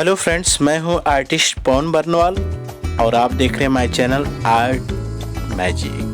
Hello friends, मैं हूं artist पवन बरनवाल और आप देख रहे हैं my channel art magic.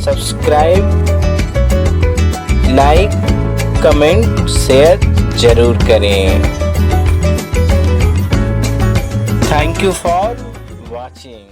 Subscribe, like, comment, share जरूर करें। Thank you for watching.